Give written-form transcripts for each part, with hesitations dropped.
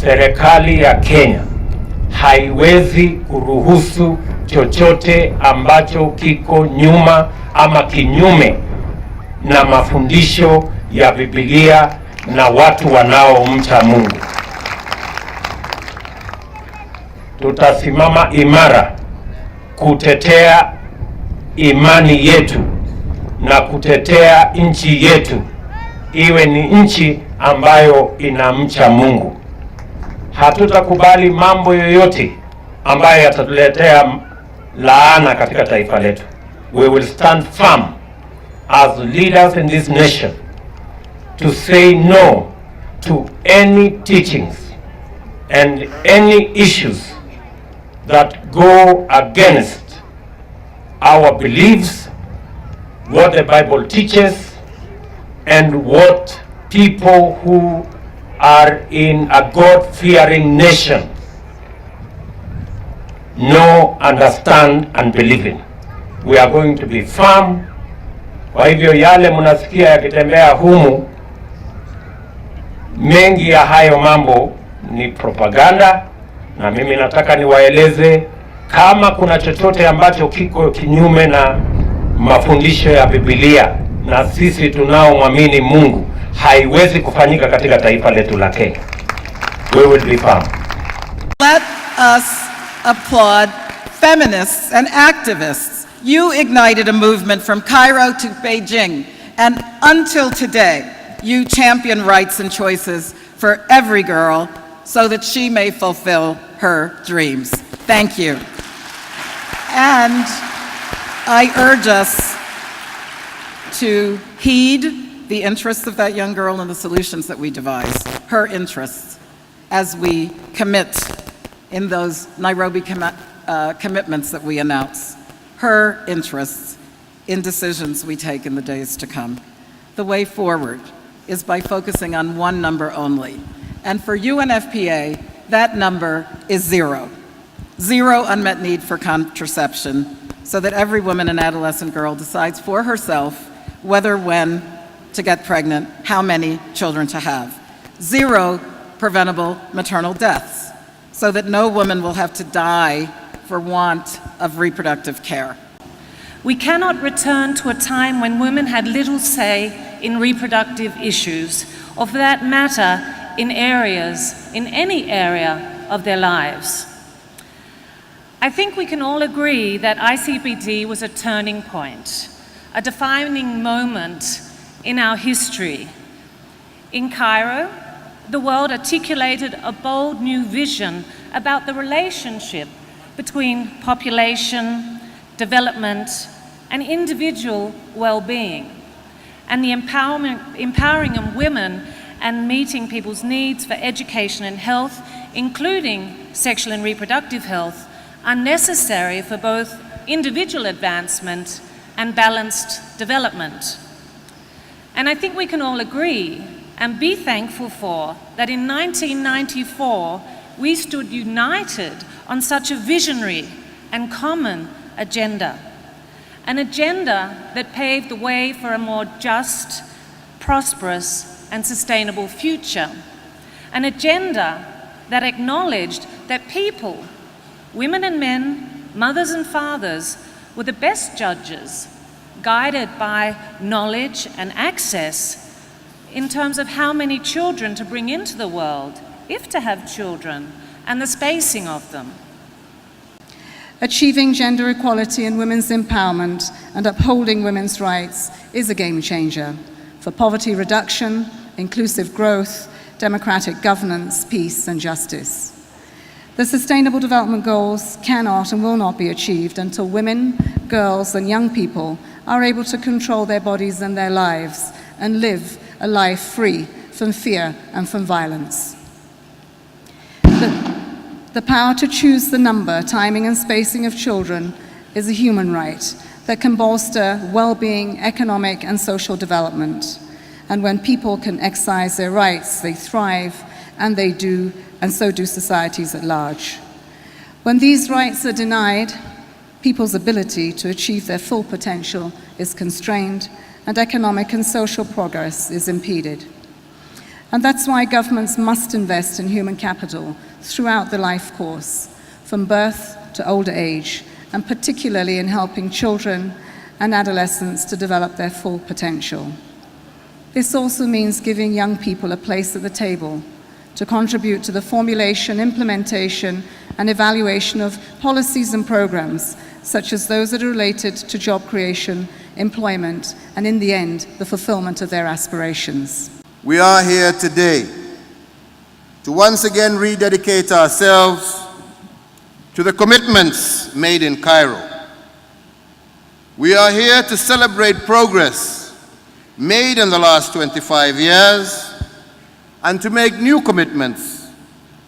serikali ya Kenya haiwezi kuruhusu chochote ambacho kiko nyuma ama kinyume na mafundisho ya Biblia na watu wanaomcha Mungu. Tutasimama imara kutetea imani yetu na kutetea nchi yetu iwe ni nchi ambayo inamcha Mungu. Hatutakubali mambo yoyote ambayo yatatuletea laana katika taifa letu. We will stand firm as leaders in this nation to say no to any teachings and any issues that go against our beliefs, what the Bible teaches, and what people who are in a God-fearing nation know, understand, and believe in. We are going to be firm. Kwa hivyo yale mnasikia yakitembea humu, mengi ya hayo mambo ni propaganda, na mimi nataka niwaeleze kama kuna chochote ambacho kiko kinyume na mafundisho ya Biblia na sisi tunaomwamini Mungu, haiwezi kufanyika katika taifa letu la Kenya. We will be firm. Let us applaud feminists and activists. You ignited a movement from Cairo to Beijing, and until today, you champion rights and choices for every girl so that she may fulfill her dreams. Thank you. And I urge us to heed the interests of that young girl and the solutions that we devise, her interests, as we commit in those Nairobi commitments that we announce, her interests in decisions we take in the days to come. The way forward is by focusing on one number only. And for UNFPA, that number is 0. 0 unmet need for contraception, so that every woman and adolescent girl decides for herself whether, when to get pregnant, how many children to have. 0 preventable maternal deaths, so that no woman will have to die for want of reproductive care. We cannot return to a time when women had little say in reproductive issues, or for that matter, in any area of their lives. I think we can all agree that ICPD was a turning point, a defining moment in our history. In Cairo, the world articulated a bold new vision about the relationship between population, development, and individual well-being, and the empowering of women and meeting people's needs for education and health, including sexual and reproductive health, are necessary for both individual advancement and balanced development. And I think we can all agree and be thankful for that in 1994, we stood united on such a visionary and common agenda. An agenda that paved the way for a more just, prosperous, and sustainable future. An agenda that acknowledged that people, women and men, mothers and fathers, were the best judges, guided by knowledge and access in terms of how many children to bring into the world, if to have children, and the spacing of them. Achieving gender equality and women's empowerment and upholding women's rights is a game changer for poverty reduction, inclusive growth, democratic governance, peace, and justice. The Sustainable Development Goals cannot and will not be achieved until women, girls, and young people are able to control their bodies and their lives and live a life free from fear and from violence. The power to choose the number, timing, and spacing of children is a human right that can bolster well-being, economic, and social development. And when people can exercise their rights, they thrive, and they do, and so do societies at large. When these rights are denied, people's ability to achieve their full potential is constrained, and economic and social progress is impeded. And that's why governments must invest in human capital throughout the life course, from birth to older age, and particularly in helping children and adolescents to develop their full potential. This also means giving young people a place at the table to contribute to the formulation, implementation, and evaluation of policies and programs, such as those that are related to job creation, employment, and in the end, the fulfillment of their aspirations. We are here today to once again rededicate ourselves to the commitments made in Cairo. We are here to celebrate progress made in the last 25 years and to make new commitments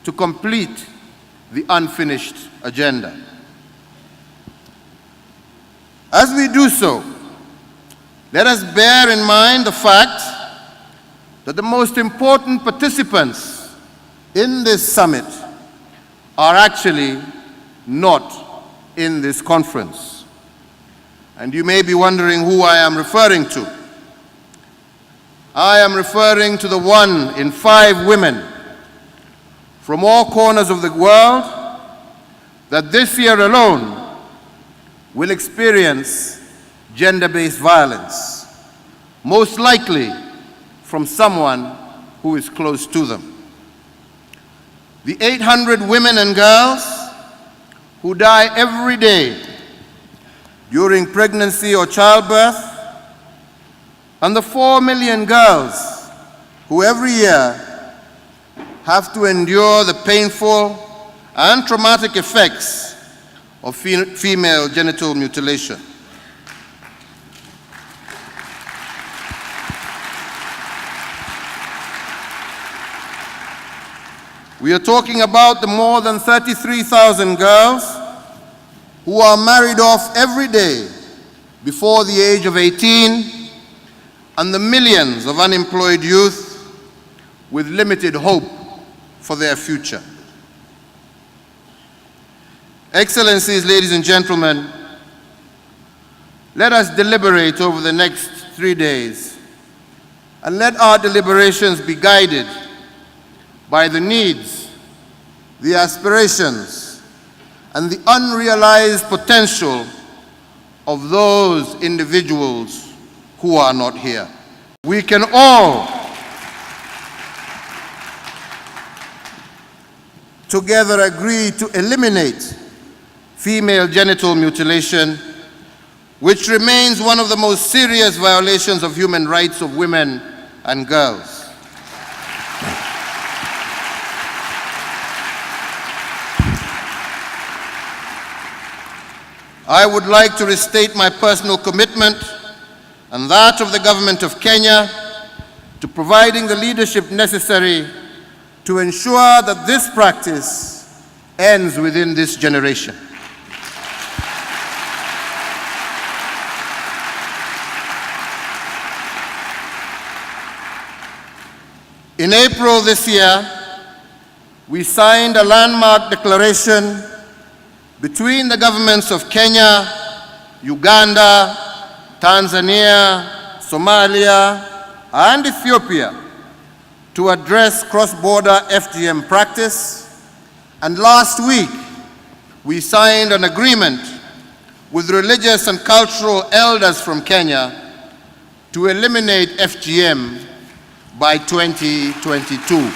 to complete the unfinished agenda. As we do so, let us bear in mind the fact that the most important participants in this summit are actually not in this conference. And you may be wondering who I am referring to. I am referring to the 1 in 5 women from all corners of the world that this year alone will experience gender-based violence, most likely from someone who is close to them. The 800 women and girls who die every day during pregnancy or childbirth, and the 4 million girls who every year have to endure the painful and traumatic effects of female genital mutilation. We are talking about the more than 33,000 girls who are married off every day before the age of 18, and the millions of unemployed youth with limited hope for their future. Excellencies, ladies and gentlemen, let us deliberate over the next 3 days, and let our deliberations be guided by the needs, the aspirations, and the unrealized potential of those individuals who are not here. We can all together agree to eliminate female genital mutilation, which remains one of the most serious violations of human rights of women and girls. I would like to restate my personal commitment and that of the government of Kenya to providing the leadership necessary to ensure that this practice ends within this generation. In April this year, we signed a landmark declaration between the governments of Kenya, Uganda, Tanzania, Somalia, and Ethiopia to address cross-border FGM practice. And last week, we signed an agreement with religious and cultural elders from Kenya to eliminate FGM by 2022.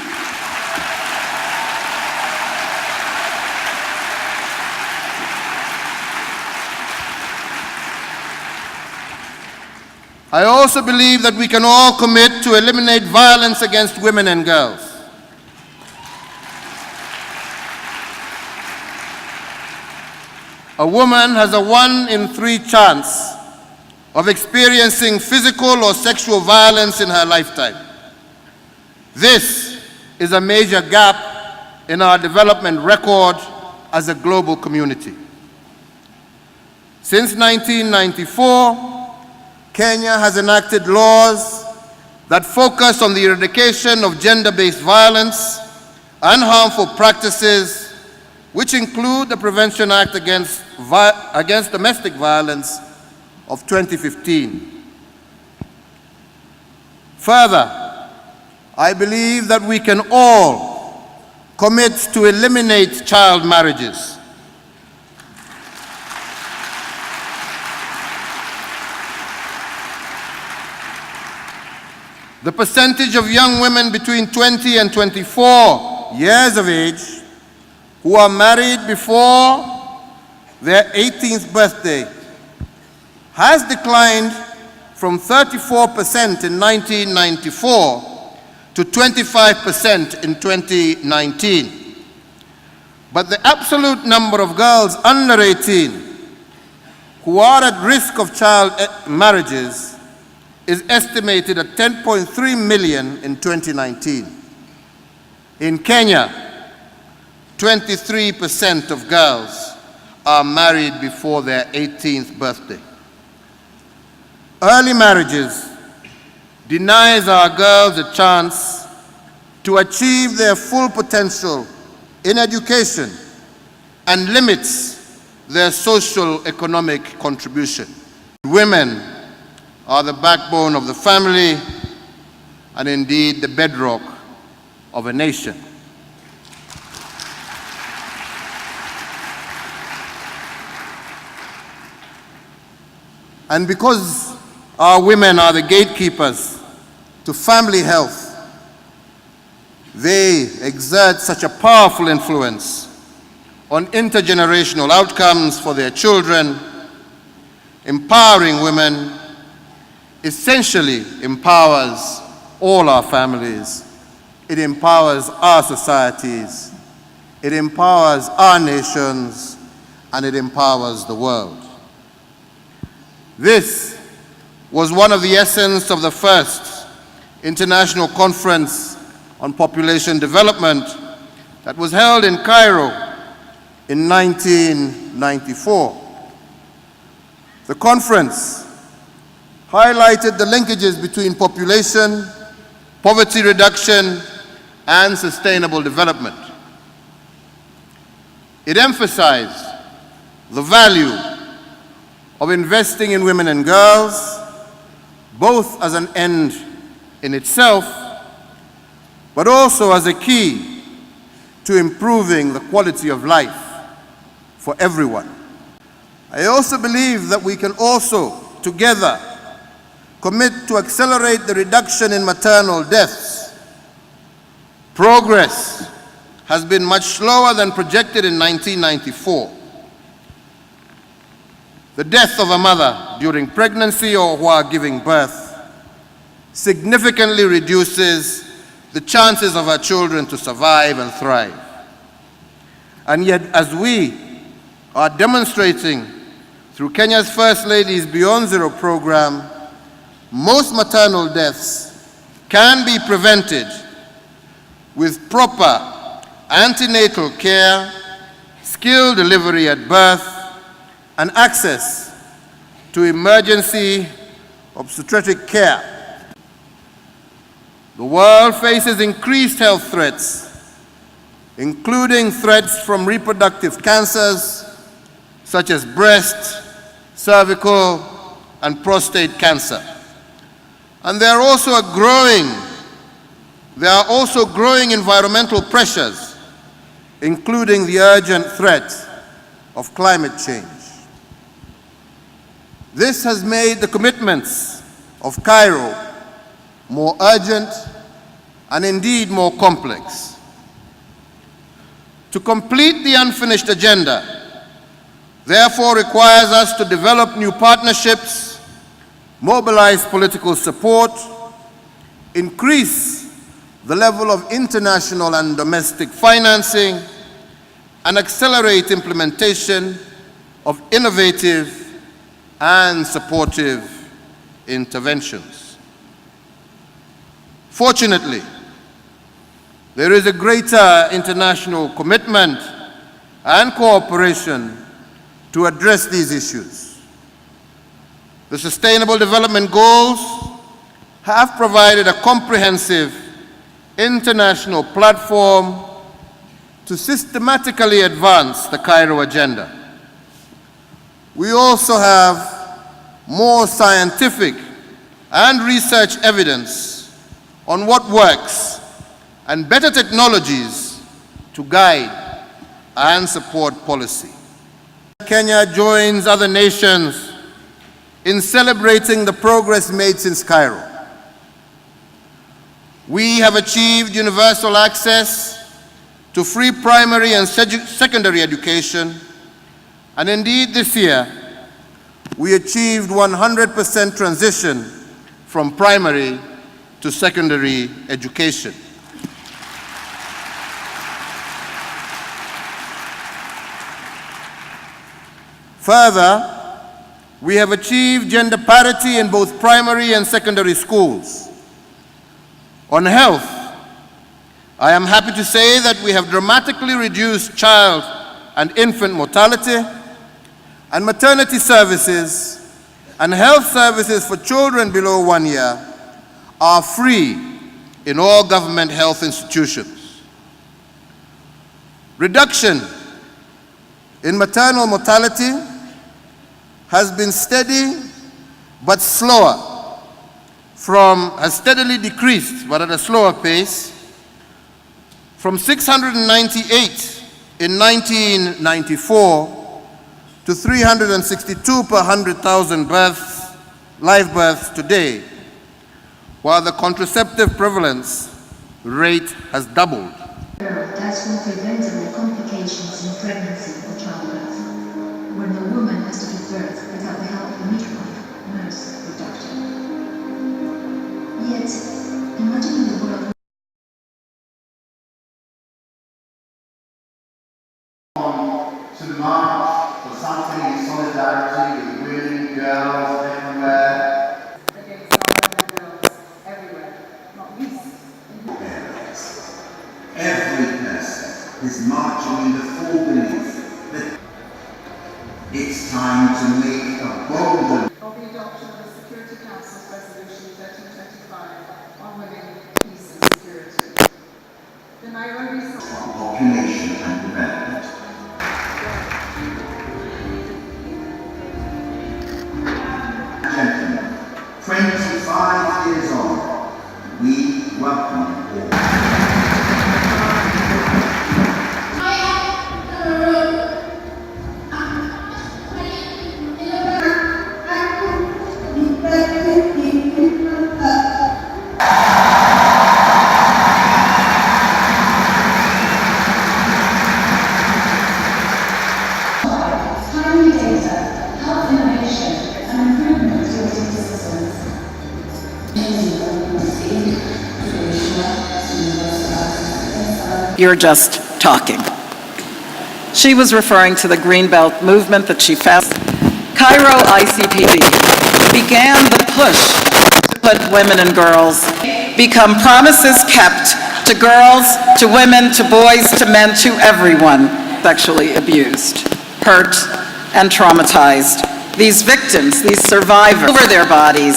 I also believe that we can all commit to eliminate violence against women and girls. A woman has a 1 in 3 chance of experiencing physical or sexual violence in her lifetime. This is a major gap in our development record as a global community. Since 1994, Kenya has enacted laws that focus on the eradication of gender-based violence and harmful practices, which include the Prevention Act against Domestic Violence of 2015. Further, I believe that we can all commit to eliminate child marriages. The percentage of young women between 20 and 24 years of age who are married before their 18th birthday has declined from 34% in 1994 to 25% in 2019. But the absolute number of girls under 18 who are at risk of child marriages is estimated at 10.3 million in 2019. In Kenya, 23% of girls are married before their 18th birthday. Early marriages denies our girls a chance to achieve their full potential in education and limits their social economic contribution. Women are the backbone of the family and indeed the bedrock of a nation. And because our women are the gatekeepers to family health, they exert such a powerful influence on intergenerational outcomes for their children. Empowering women essentially empowers all our families. It empowers our societies. It empowers our nations, and it empowers the world. This was one of the essence of the first International Conference on Population Development that was held in Cairo in 1994. The conference highlighted the linkages between population, poverty reduction, and sustainable development. It emphasized the value of investing in women and girls, both as an end in itself, but also as a key to improving the quality of life for everyone. I also believe that we can also, together, commit to accelerate the reduction in maternal deaths. Progress has been much slower than projected in 1994. The death of a mother during pregnancy or while giving birth significantly reduces the chances of our children to survive and thrive. And yet, as we are demonstrating through Kenya's First Lady's Beyond Zero program, most maternal deaths can be prevented with proper antenatal care, skilled delivery at birth, and access to emergency obstetric care. The world faces increased health threats, including threats from reproductive cancers such as breast, cervical, and prostate cancer. And there are also growing environmental pressures, including the urgent threat of climate change. This has made the commitments of Cairo more urgent and indeed more complex. To complete the unfinished agenda, therefore, requires us to develop new partnerships, mobilize political support, increase the level of international and domestic financing, and accelerate implementation of innovative and supportive interventions. Fortunately, there is a greater international commitment and cooperation to address these issues. The Sustainable Development Goals have provided a comprehensive international platform to systematically advance the Cairo Agenda. We also have more scientific and research evidence on what works and better technologies to guide and support policy. Kenya joins other nations in celebrating the progress made since Cairo. We have achieved universal access to free primary and secondary education, and indeed this year, we achieved 100% transition from primary to secondary education. Further, we have achieved gender parity in both primary and secondary schools. On health, I am happy to say that we have dramatically reduced child and infant mortality, and maternity services and health services for children below 1 year are free in all government health institutions. Reduction in maternal mortality has been steady but slower, has steadily decreased but at a slower pace, from 698 in 1994 to 362 per 100,000 births, live births today, while the contraceptive prevalence rate has doubled. That will prevent complications in pregnancy or childbirth, when the woman has to give birth without the help of a midwife, nurse, or doctor. Yet, imagine the world to march for something in solidarity with women, girls everywhere. Against our women and girls everywhere, not least in Every person is marching in the full belief that it's time to make a bold of the adoption of the Security Council's Resolution 1325 on women, peace and security. The Nairobi population and development. Gentlemen, 25 years on, we welcome you all. timely data, health innovation, and improvements to your systems. You're just talking. She was referring to the Greenbelt movement that she founded. Cairo ICPD began the push to put women and girls become promises kept to girls, to women, to boys, to men, to everyone sexually abused, hurt, and traumatized. These victims, these survivors, over their bodies,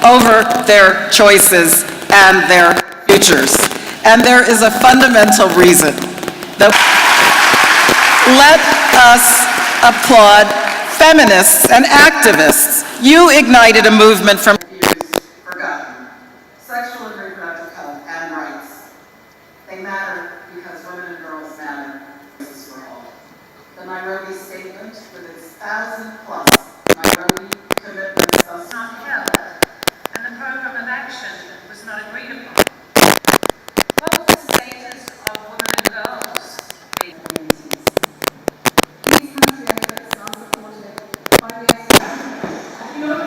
over their choices and their futures. And there is a fundamental reason that let us applaud feminists and activists. You ignited a movement from forgotten. Sexual and reproductive health and rights. They matter because women and girls matter. This is for all. The Nairobi Statement, with its 1,000+ Nairobi commitments, thus Not held, and the program of action was not agreed upon. What was the status of women and girls? communities. These country efforts are supported by the You know,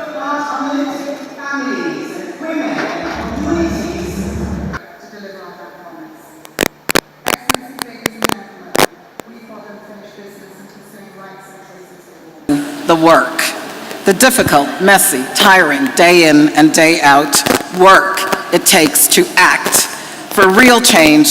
unlimited families and women and communities. to deliver on that promise. Excellency, ladies and gentlemen, we've got unfinished business in concerning rights and choices for all. the work, the difficult, messy, tiring, day in and day out work it takes to act for real change.